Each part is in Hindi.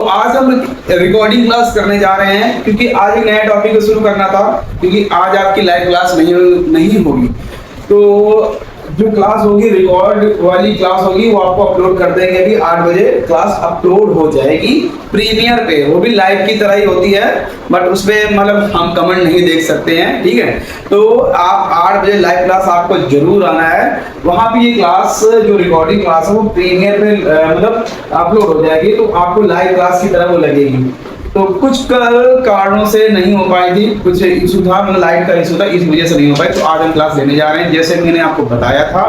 तो आज हम रिकॉर्डिंग क्लास करने जा रहे हैं क्योंकि आज एक नया टॉपिक को शुरू करना था, क्योंकि आज आपकी लाइव क्लास नहीं होगी। तो जो क्लास होगी, रिकॉर्ड वाली क्लास होगी, वो आपको अपलोड कर देंगे। अभी 8 बजे क्लास अपलोड हो जाएगी प्रीमियर पे। वो भी लाइव की तरह ही होती है, बट उसमें मतलब हम कमेंट नहीं देख सकते हैं, ठीक है। तो आप 8 बजे लाइव क्लास आपको जरूर आना है। वहां पे ये क्लास जो रिकॉर्डिंग क्लास है वो प्रीमियर पे मतलब अपलोड हो जाएगी, तो आपको लाइव क्लास की तरह वो लगेगी। तो कुछ कारणों से नहीं हो पाई थी, कुछ इशू था, मतलब लाइट का इशू था, इस वजह से नहीं हो पाई। तो आज हम क्लास लेने जा रहे हैं। जैसे मैंने आपको बताया था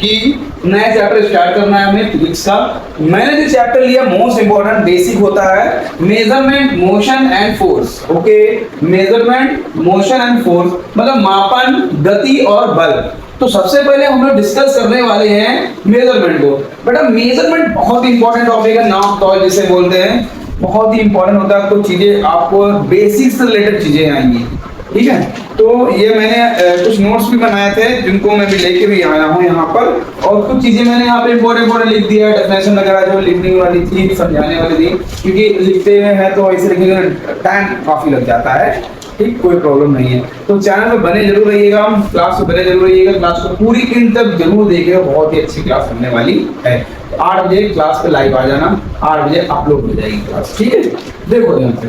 कि नया चैप्टर स्टार्ट करना है हमें फिजिक्स का। मैंने जो चैप्टर लिया मोस्ट इंपॉर्टेंट बेसिक होता है measurement, motion and force. Okay, measurement, motion and force मतलब मापन, गति और बल। तो सबसे पहले हम लोग डिस्कस करने वाले हैं मेजरमेंट को। बेटा मेजरमेंट बहुत इंपॉर्टेंट टॉपिक है, नाप तौल जिसे बोलते हैं, बहुत ही इंपॉर्टेंट होता है। कुछ चीजें आपको बेसिक्स से रिलेटेड चीजें आएंगी, ठीक है। तो ये मैंने कुछ नोट्स भी बनाए थे जिनको मैं भी लेके भी आया हूँ यहाँ पर, और कुछ चीजें मैंने यहाँ पे इंपॉर्टेंट लिख दिया है, डेफिनेशन वगैरह जो लिखने वाली थी, समझाने वाली थी, क्योंकि लिखते हैं तो ऐसे लिखने में टाइम काफी लग जाता है, ठीक, कोई प्रॉब्लम नहीं है। तो चैनल पे बने जरूर रहिएगा, क्लास पे बने जरूर रहिएगा, क्लास को पूरी एंड तक जरूर देखिएगा, बहुत ही अच्छी क्लास होने वाली है। 8 बजे क्लास पे लाइव आ जाना, 8 बजे अपलोड हो जाएगी क्लास, ठीक है। देखो ध्यान से,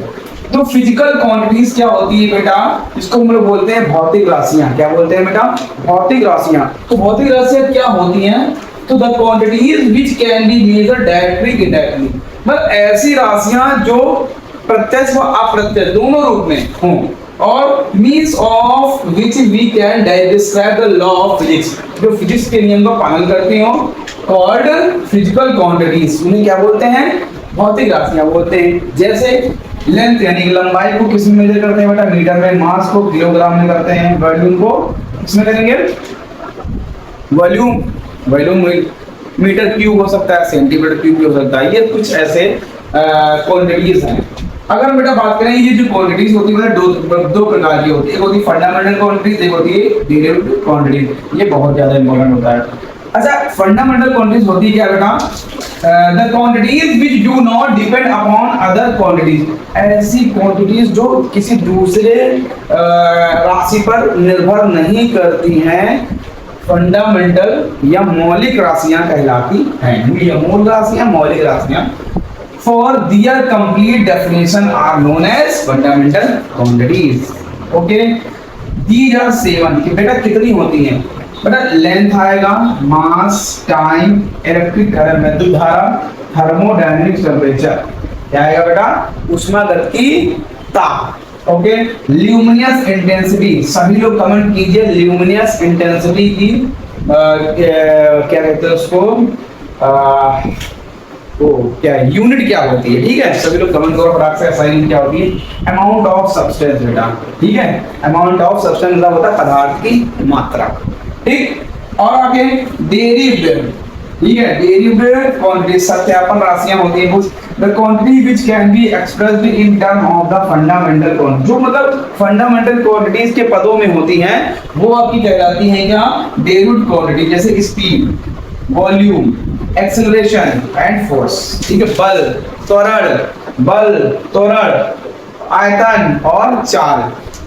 तो फिजिकल क्वांटिटीज क्या होती है बेटा, इसको हम लोग बोलते हैं भौतिक राशियां। क्या बोलते हैं बेटा? भौतिक राशियां। तो भौतिक राशियां क्या होती हैं? तो the quantities which can be measured directly indirectly, मतलब ऐसी राशियां जो प्रत्यक्ष व अप्रत्यक्ष दोनों रूप में हों, और means of which we can describe the law of physics, जो फिजिक्स के नियम का पालन करती हो, कॉल्ड फिजिकल क्वांटिटीज। उन्हें क्या बोलते हैं? भौतिक राशियां बोलते हैं। जैसे लेंथ यानी लंबाई को किस में मेजर करते हैं बेटा? मीटर में। मास को किलोग्राम में करते हैं। वॉल्यूम को किसमें करेंगे? वॉल्यूम मीटर क्यूब हो सकता है, सेंटीमीटर क्यूब भी हो सकता है। ये कुछ ऐसे क्वांटिटीज हैं। अगर बेटा बात करें, ये जो क्वांटिटीज होती है दो प्रकार की होती है। एक होती है फंडामेंटल क्वांटिटीज, एक होती है डेरिवेटिव क्वांटिटीज। ये बहुत ज्यादा इंपॉर्टेंट होता है। अच्छा, फंडामेंटल क्वांटिटीज होती है क्या बेटा? The quantities which do not depend upon other quantities, ऐसी क्वांटिटीज जो किसी दूसरे राशि पर निर्भर नहीं करती हैं, फंडामेंटल या मौलिक राशियां कहलाती हैं। ये मूल राशियां, मौलिक राशियां। For their complete definition are known as fundamental quantities. Okay, these are 7. कि बेटा कितनी होती हैं? बेटा लेंथ आएगा, मास, टाइम, इलेक्ट्रिक करंट विद्युत धारा, थर्मोडायनेमिक्स, टेम्परेचर। क्या आएगा बेटा? ऊष्मागतिकीयता। Okay, luminous intensity. सभी लोग कमेंट कीजिए ल्यूमिनस इंटेंसिटी की क्या कहते हैं उसको, तो क्या यूनिट क्या होती है, ठीक है। सभी लोग कमेंट करो फटाक से, ऐसा यूनिट क्या होती है? अमाउंट ऑफ सब्सटेंस बेटा, ठीक है। अमाउंट ऑफ सब्सटेंस मतलब होता है पदार्थ की मात्रा, ठीक। और आगे डेरिवेटिव, ठीक है। डेरिवेटिव क्वांटिटी सत्यापन राशियां होती हैं कुछ। The quantity which can be expressed in term of the fundamental quantity, जो मतलब फंडामेंटल क्वांटिटीज के पदों में होती हैं, वो आपकी कहलाती हैं क्या? Derivative quantity. जैसे speed, volume, acceleration and force, ठीक है। बल, त्वरण, आयतन और चाल।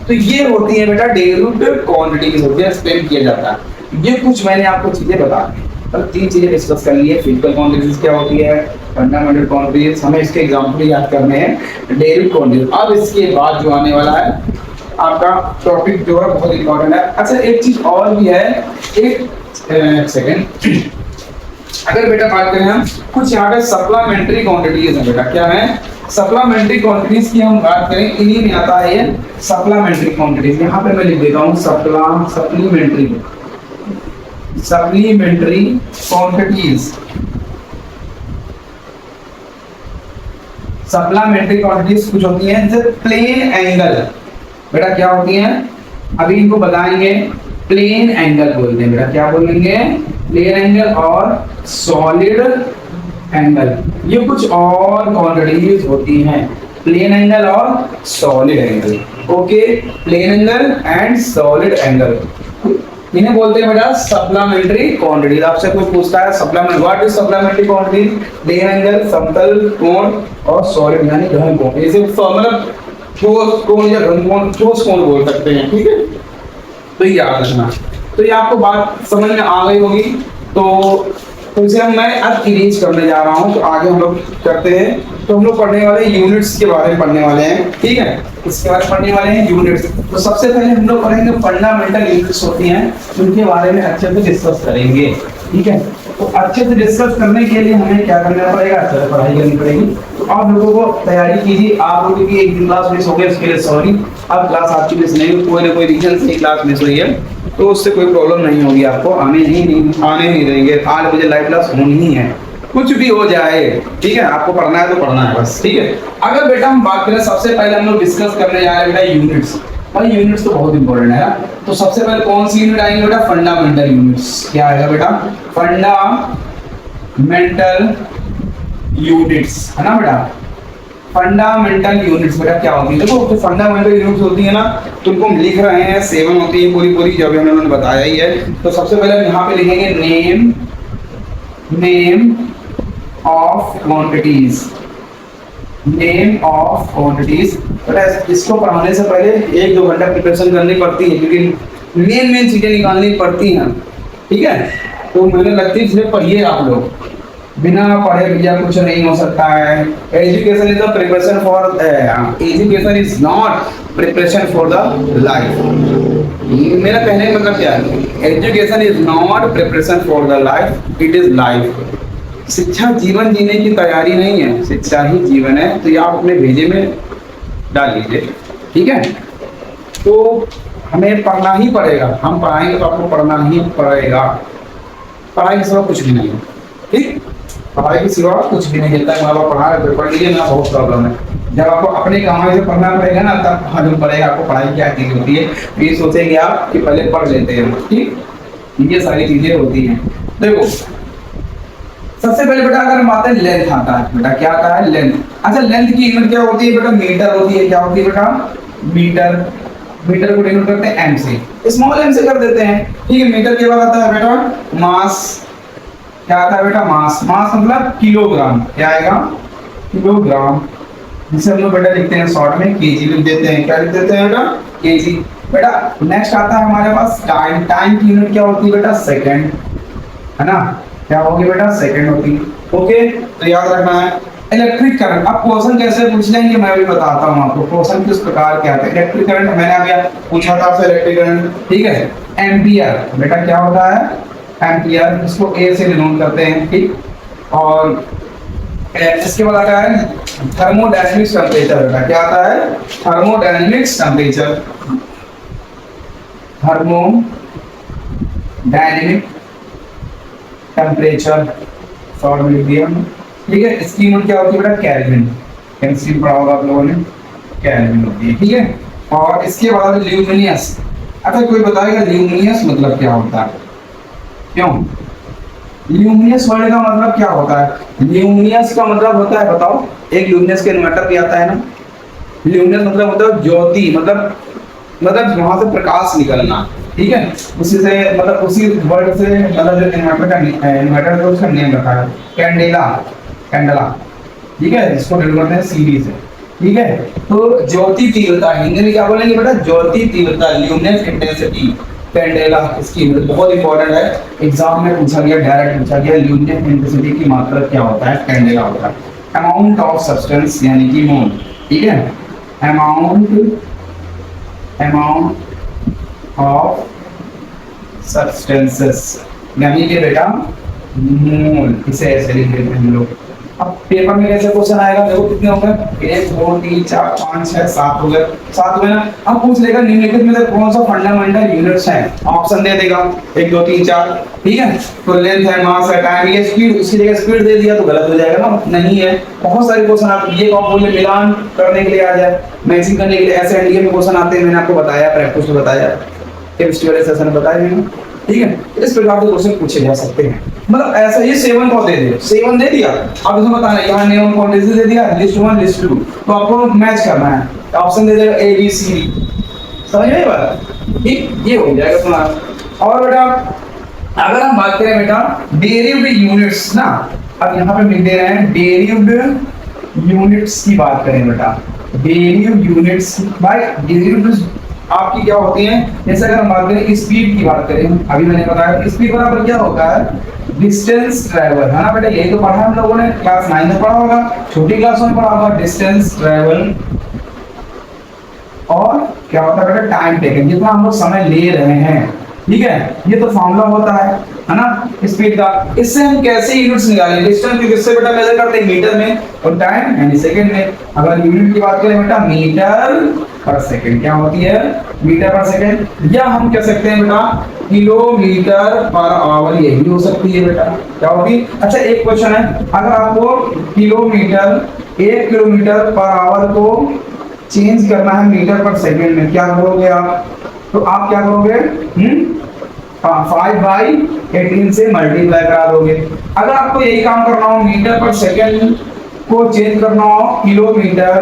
तो ये होती है बेटा डेरिवेटिव क्वांटिटीज होती है, एक्सप्लेन किया जाता है। ये कुछ मैंने आपको चीजें बता दी, तो 3 चीजें डिस्कस कर ली है। फिजिकल क्वांटिटीज क्या होती है, फंडामेंटल क्वांटिटीज, हमें इसके एग्जांपल याद करने हैं, डेरिवेटिव क्वांटिटीज। अब इसके बाद जो आने वाला है आपका टॉपिक जो है बहुत इंपॉर्टेंट है। अच्छा, एक चीज और भी है, एक सेकेंड। अगर बेटा बात करें हम कुछ यहाँ पे सप्लीमेंट्री क्वांटिटीज है बेटा, क्या है? सप्लीमेंट्री क्वांटिटीज की हम बात करें, इन्हीं में आता है ये सप्लीमेंट्री क्वांटिटीज। यहाँ पे मैं लिख देता हूँ सप्लीमेंट्री क्वांटिटीज। सप्लीमेंट्री क्वांटिटीज कुछ होती हैं जैसे प्लेन एंगल। बेटा क्या होती हैं? अभी इनको बताएंगे। प्लेन एंगल बोलते हैं बेटा, क्या बोलेंगे? प्लेन एंगल और सॉलिड एंगल। ये कुछ और क्वांटिटीज होती हैं, प्लेन एंगल और solid angle. Okay, plane angle and solid angle. इन्हें बोलते हैं बेटा सप्लीमेंट्री क्वांटिटी। आपसे कोई पूछता है supplement what is supplementary quantity, angle, समतल कोण और सॉलिड यानी घन कोण, इसे मतलब ठोस कोण या घन कोण, ठोस कोण बोल सकते हैं, ठीक है। तो ये याद रखना। तो ये आपको बात समझ में आ गई होगी। तो इसे हम मैं अब इरेज करने जा रहा हूँ। तो आगे हम लोग करते हैं। तो हम लोग पढ़ने वाले यूनिट्स के बारे में पढ़ने वाले हैं, ठीक है। इसके बारे में पढ़ने वाले हैं यूनिट्स। तो सबसे पहले हम लोग पढ़ेंगे फंडामेंटल यूनिट्स होती हैं, उनके बारे में अच्छे से डिस्कस करेंगे, ठीक है। तो अच्छे से डिस्कस करने के लिए हमें क्या करना पड़ेगा, अच्छे से पढ़ाई करनी पड़ेगी। तो आप लोगों को तैयारी कीजिए। आप लोगों की एक दिन क्लास मिस हो गई, उसके लिए सॉरी। अब क्लास आपकी मिस नहीं हुई, कोई ना कोई रीजन से क्लास मिस हुई है, तो उससे कोई प्रॉब्लम नहीं होगी आपको, आने नहीं देंगे। 8 बजे लाइव क्लास होनी ही है, कुछ भी हो जाए, ठीक है। आपको पढ़ना है तो पढ़ना है बस, ठीक है। अगर बेटा हम बात करें, सबसे पहले हम लोग डिस्कस करने जा रहे हैं बेटा यूनिट्स। भाई यूनिट्स तो बहुत इंपॉर्टेंट है। तो सबसे पहले कौन सी यूनिट आएंगे बेटा, फंडामेंटल यूनिट्स। क्या आएगा बेटा, फंडामेंटल यूनिट्स, है ना बेटा। फंडामेंटल यूनिट्स बेटा क्या होती है, देखो जो फंडामेंटल यूनिट्स होती है ना, तो उनको हम लिख रहे हैं, 7 होती है पूरी जो भी उन्होंने बताया ही है। तो सबसे पहले हम यहाँ पे लिखेंगे name of quantities, name of quantities. बेटा इसको पढ़ाने से पहले 1-2 घंटा प्रिपरेशन करनी पड़ती है, क्योंकि मेन चीजें निकालनी पड़ती हैं, ठीक है। तो मैंने लगती है इसलिए पढ़िए आप लोग, बिना पढ़े भैया कुछ नहीं हो सकता है। Education is the preparation for, education is not preparation for the life. मेरा कहने का मतलब क्या है, education is not preparation for the life, it is life. शिक्षा जीवन जीने की तैयारी नहीं है, शिक्षा ही जीवन है। तो ये आप अपने भेजे में डाल लीजिए, ठीक है। तो हमें पढ़ना ही पड़ेगा, हम पढ़ाएंगे तो आपको पढ़ना ही पड़ेगा। पढ़ाई के सिवा कुछ भी नहीं है, ठीक। पढ़ाई के सिवा कुछ भी नहीं चलता है। माँ बाप पढ़ा रहे तो पढ़ लीजिए ना, बहुत प्रॉब्लम है। जब आपको अपने कमाई से पढ़ना पड़ेगा ना, तब मालूम पड़ेगा आपको पढ़ाई क्या चीज होती है। ये सोचेंगे आप कि पहले पढ़ लेते हैं, ठीक। ये सारी चीजें होती हैं। देखो सबसे पहले बेटा अगर हम आते हैं लेंथ आता है, बेटा क्या आता है, लेंथ। अच्छा लेंथ की यूनिट क्या होती है बेटा, मीटर होती है। क्या होती है बेटा, मीटर। मीटर को डिनोट करते हैं एम से, स्मॉल एम से कर देते हैं, ठीक है। मीटर के बाद आता है बेटा मास। क्या आता है बेटा, मास। मास मतलब किलोग्राम। क्या आएगा, किलोग्राम, जिसे हम लोग बेटा लिखते हैं शॉर्ट में केजी लिख देते हैं। क्या लिख देते हैं बेटा, केजी। बेटा नेक्स्ट आता है हमारे पास टाइम। टाइम की यूनिट क्या होती है बेटा, सेकंड, है ना। क्या होगी बेटा, सेकंड होती है, ओके। तो याद रखना है। इलेक्ट्रिक करंट, अब क्वेश्चन कैसे पूछ लेंगे मैं भी बताता हूँ आपको। क्वेश्चन किस प्रकार के आते हैं। इलेक्ट्रिक करंट मैंने अभी पूछा था आपसे, इलेक्ट्रिक करंट, ठीक है। एम्पियर बेटा क्या होता है, एम्पियर, इसको ए से डिनोट करते हैं, ठीक। और इसके बाद आता है थर्मोडायनेमिक्स टेम्परेचर। बेटा क्या आता है, thermodynamics temperature, thermodynamic temperature, short में लिख दिया, ठीक है। इसकी यूनिट क्या होती है बेटा, केल्विन। केमिस्ट्री पढ़ा होगा आप लोगों ने, केल्विन होती है, ठीक है। और इसके बाद ल्यूमिनियस। अच्छा कोई बताएगा ल्यूमिनियस मतलब क्या होता है, क्यों ल्यूमिनियस वर्ड का मतलब क्या होता है। ल्यूमिनियस का मतलब होता है, बताओ, एक ल्यूमिनियस के इन्वर्टर भी आता है ना। ल्यूमिनियस मतलब होता है ज्योति, मतलब वहां से प्रकाश निकलना, ठीक है। उसी से मतलब उसी वर्ड से मतलब जो इन्वर्टर का उसका नेम रखा है कैंडेला, कैंडला, ठीक है। इसको डिनोट करते हैं सीडी से, ठीक है। तो ज्योति तीव्रता, हिंदी में क्या बोलेंगे बेटा, ज्योति तीव्रता, ल्यूमिनस इंटेंसिटी, कैंडेला। इसकी बहुत इंपॉर्टेंट है, एग्जाम में पूछा गया, डायरेक्ट पूछा गया। ल्यूमिनस इंटेंसिटी की मात्रा क्या होता है, कैंडेला होता है। अमाउंट ऑफ सब्सटेंस यानी कि मोल, ठीक है। अमाउंट ऑफ सब्सटेंसेस यानी कि बेटा मोल, इसे ऐसे लिख देते हैं हम लोग। अब पेपर में कैसे क्वेश्चन आएगा, देखो कितने हो गए, 1 2 3 4 5 6 7 हो गए, 7 हो गए ना। अब पूछ लेगा निम्नलिखित में से कौन सा फंडामेंटल यूनिट्स है, ऑप्शन दे देगा 1 2 3 4, ठीक है। तो लेंथ है, मास है, टाइम, ये स्पीड, उसकी जगह स्पीड दे दिया तो गलत हो जाएगा ना, नहीं है। बहुत सारे क्वेश्चन आते हैं, ये कॉप बोले मिलान करने के लिए आ जाए, मैचिंग करने के लिए, ऐसे एनडीए में क्वेश्चन आते हैं। मैंने आपको बताया, प्रैक्टिस में बताया, केमिस्ट्री वाले सेशन में बताया मैंने, ठीक है। इस प्रकार के क्वेश्चन पूछे जा सकते हैं। मतलब ऐसा ही 7 को दे दिया, 7 दे दिया, अब इसमें बताना यहाँ नेम क्वांटिटी दे दिया, लिस्ट 1 लिस्ट 2, तो आपको मैच करना है। ऑप्शन दे देगा ए बी सी डी, समझ में बात, ठीक। ये हो जाएगा तुम्हारा। और बेटा अगर हम बात करें बेटा डेरिव्ड यूनिट्स ना, अब यहाँ पे मिल दे रहे हैं डेरिव्ड यूनिट्स की बात करें बेटा, डेरिव्ड यूनिट्स भाई डेरिव्ड आपकी क्या होती है, जैसे अगर हम बात करें स्पीड की बात करें, अभी मैंने बताया स्पीड बराबर क्या होता है डिस्टेंस ट्रेवल, है ना बेटा, यही तो पढ़ा हम लोगों ने क्लास 9 में पढ़ा होगा, छोटी क्लास में पढ़ा होगा, डिस्टेंस ट्रेवल और क्या होता है बेटा टाइम टेकन, जितना हम लोग समय ले रहे हैं, ठीक है, ये तो फॉर्मूला होता है ना स्पीड का। इससे हम कैसे यूनिट्स निकालें डिस्टेंस, क्योंकि इससे बेटा मेजर करते हैं मीटर में और टाइम यानी सेकंड में। अगर यूनिट की बात करें बेटा मीटर पर सेकंड क्या होती है, मीटर पर सेकंड, या हम कह सकते हैं बेटा किलोमीटर पर आवर, ये भी हो सकती है बेटा, क्या होगी। अच्छा एक क्वेश्चन है, अगर आपको किलोमीटर 1 किलोमीटर पर आवर को चेंज करना है मीटर पर सेकंड में, क्या करोगे आप, तो आप क्या करोगे 5/18 से मल्टीप्लाई करा दोगे। अगर आपको यही काम करना हो मीटर पर सेकंड को चेंज करना हो किलोमीटर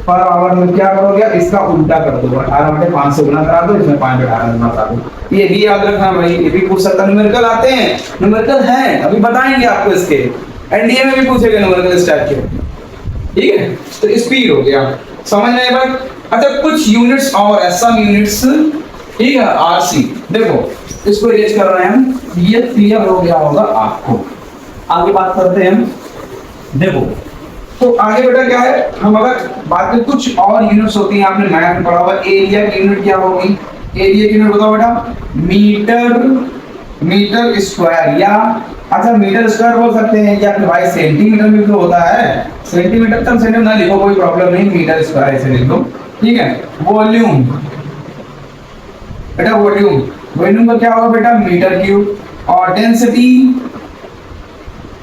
पर आवर में, क्या करोगे इसका उल्टा कर दो, 18/5 से गुना करा दो, इसमें 5/18 गुना करा दो। ये भी याद रखना भाई, ये भी पूछ सकता है, न्यूमेरिकल आते हैं, न्यूमेरिकल हैं अभी बताएंगे आपको, इसके एनडीए में भी पूछेगा न्यूमेरिकल इस टाइप के, ठीक है। तो स्पीड हो गया, समझ में आया बात। अच्छा कुछ यूनिट्स और एसएम यूनिट्स, ठीक है, आरसी, देखो इसको इरेज कर रहे हैं हम, ये क्लियर हो गया होगा आपको। आगे बात करते हैं हम, देखो तो आगे बेटा क्या है, हम अगर बात करें कुछ और यूनिट्स होती हैं, आपने मैथ में पढ़ा होगा, एरिया की यूनिट क्या होगी, एरिया की यूनिट बताओ बेटा मीटर स्क्वायर, या अच्छा मीटर स्क्वायर बोल सकते हैं, या फिर भाई सेंटीमीटर में तो होता है, सेंटीमीटर तक सेंटीमीटर ना लिखो कोई प्रॉब्लम नहीं, मीटर स्क्वायर ऐसे लिख दो, ठीक है। वॉल्यूम बेटा वॉल्यूम का क्या होगा बेटा मीटर क्यूब, और डेंसिटी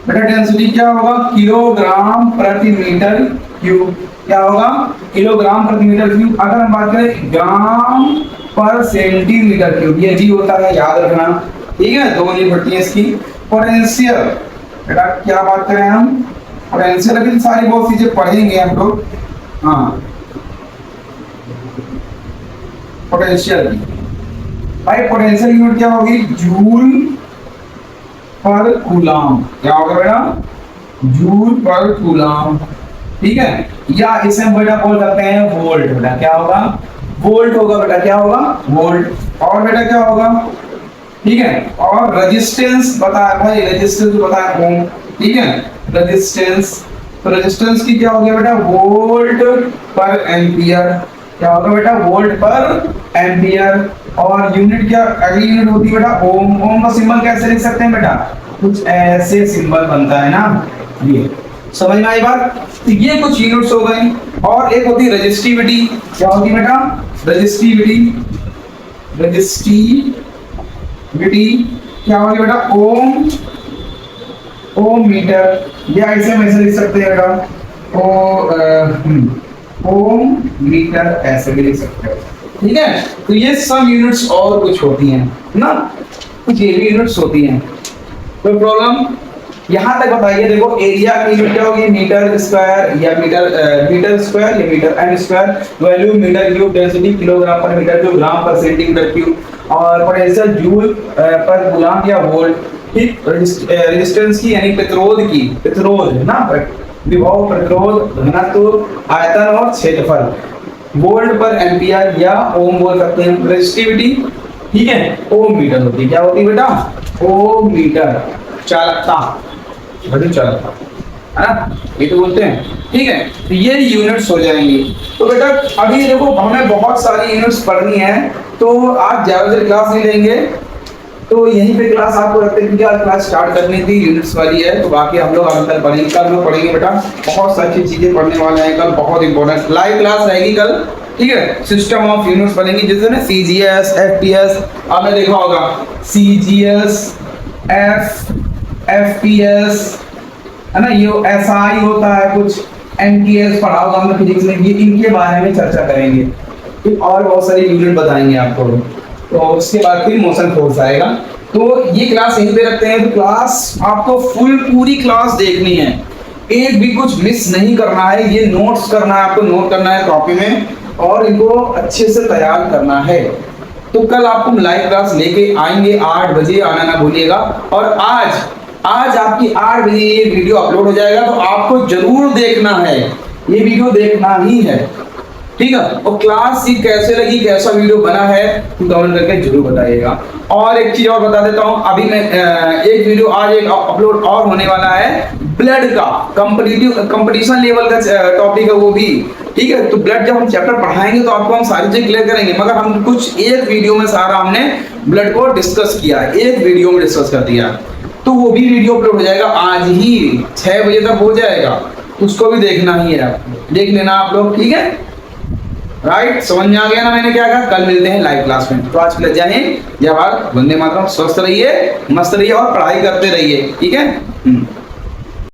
बेटा डेंसिटी क्या होगा किलोग्राम प्रति मीटर क्यूब, क्या होगा किलोग्राम प्रति मीटर क्यूब। अगर हम बात करें ग्राम पर सेंटीमीटर क्यूब, ये भी होता है, याद रखना, ठीक है, दो यूनिट बढ़ती है इसकी। पोटेंशियल बेटा क्या बात करें हम, पोटेंशियल अभी सारी बहुत चीजें पढ़ेंगे हम लोग, हाँ पोटेंशियल भाई, पोटेंशियल यूनिट क्या होगी जूल पर कूलम, क्या होगा बेटा जूल पर कूलम, ठीक है, या इसे हम बेटा बोल सकते हैं वोल्ट, बेटा क्या होगा वोल्ट होगा, बेटा क्या होगा वोल्ट। और बेटा क्या होगा, ठीक है, और रेजिस्टेंस बताया भाई, रेजिस्टेंस बताया ओम, ठीक है, रेजिस्टेंस, तो रेजिस्टेंस की क्या हो गया बेटा वोल्ट पर एम्पियर, क्या होगा बेटा वोल्ट पर एम्पियर। और यूनिट क्या अगली यूनिट होती है बेटा ओम, ओम का सिंबल कैसे लिख सकते हैं बेटा, कुछ ऐसे सिंबल बनता है ना, ये समझ में आई बात। तो ये कुछ यूनिट्स हो गए, और एक होती है रेजिस्टिविटी, क्या होती है बेटा रेजिस्टिविटी, रेजिस्टिविटी क्या होगी बेटा ओम मीटर, या इसे हम ऐसे लिख सकते हैं बेटा ओम मीटर, ऐसे भी लिख सकते हैं, ठीक है। तो ये सब यूनिट्स और कुछ होती हैं ना, कुछ ये भी यूनिट्स होती हैं, कोई प्रॉब्लम यहां तक बताइए। देखो एरिया की यूनिट क्या होगी मीटर स्क्वायर, या मीटर स्क्वायर या मीटर एन square, volume metre cube, density kilogram per metre cube, gram per centimetre cube, और पोटेंशियल जूल पर कूलम या वोल्ट, ठीक। रेजिस्टेंस की यानी प्रतिरोध है ना, विभव, प्रतिरोध, घनत्व, आयतन और क्षेत्रफल, वोल्ट पर एम्पियर या ओम बोल सकते हैं। रेजिस्टिविटी, ठीक है, ओम मीटर होती है, क्या होती है बेटा ओम मीटर, चालकता, बड़ी चालकता है ना, ये तो बोलते हैं, ठीक है। तो ये यूनिट्स हो जाएंगी। तो बेटा अभी देखो हमें बहुत सारी यूनिट्स पढ़नी है, तो आज ज्यादा देर क्लास नहीं लेंगे, तो यहीं पे क्लास आपको रखते हैं, क्योंकि आज क्लास स्टार्ट करनी थी, यूनिट्स वाली है, तो बाकी हम लोग अभी कल पढ़ेंगे, कल लोग पढ़ेंगे बेटा, बहुत सारी चीजें पढ़ने वाले हैं कल, बहुत इंपॉर्टेंट लाइव क्लास रहेगी कल, ठीक है। सिस्टम ऑफ यूनिट्स पढ़ेंगे, जैसे ना सीजीएस, एफपीएस, आपने देखा होगा सीजीएस, एफपीएस है ना, ये एसआई होता है, कुछ एमटीएस पढ़ा होगा हमने फिजिक्स में, ये इनके बारे में चर्चा करेंगे, फिर और बहुत सारी यूनिट बताएंगे आपको, तो उसके बाद फिर मोशन फोर्स आएगा। तो ये क्लास यहीं पे रखते हैं, तो क्लास आपको पूरी क्लास देखनी है, एक भी कुछ मिस नहीं करना है, ये नोट्स करना है, आपको नोट करना है कॉपी में, और इनको अच्छे से तैयार करना है, तो कल आपको लाइव क्लास लेके आएंगे 8 बजे, आना ना भूलिएगा। और आज आपकी 8 बजे ये वीडियो अपलोड हो जाएगा, तो आपको जरूर देखना है, ये वीडियो देखना ही है, ठीक है। और क्लास ही कैसे लगी, कैसा वीडियो बना है, कमेंट करके जरूर बताइएगा। और एक चीज और बता देता हूं, अभी मैं एक वीडियो आज एक अपलोड और होने वाला है, ब्लड का कंपटीशन लेवल का टॉपिक है वो भी, ठीक है। तो ब्लड जब हम चैप्टर पढ़ाएंगे तो आपको हम सारी चीज क्लियर करेंगे, मगर हम कुछ एक वीडियो में सारा हमने ब्लड को डिस्कस किया, एक वीडियो में डिस्कस कर दिया, तो वो भी वीडियो अपलोड हो जाएगा आज ही 6 बजे तक हो जाएगा, उसको भी देखना ही है, देख लेना आप लोग, ठीक है। राइट, समझ में आ गया ना मैंने क्या कहा। कल मिलते हैं लाइव क्लास में, तो आज के लिए जय हिंद, जय भारत, वंदे मातरम। स्वस्थ रहिए, मस्त रहिए और पढ़ाई करते रहिए, ठीक है।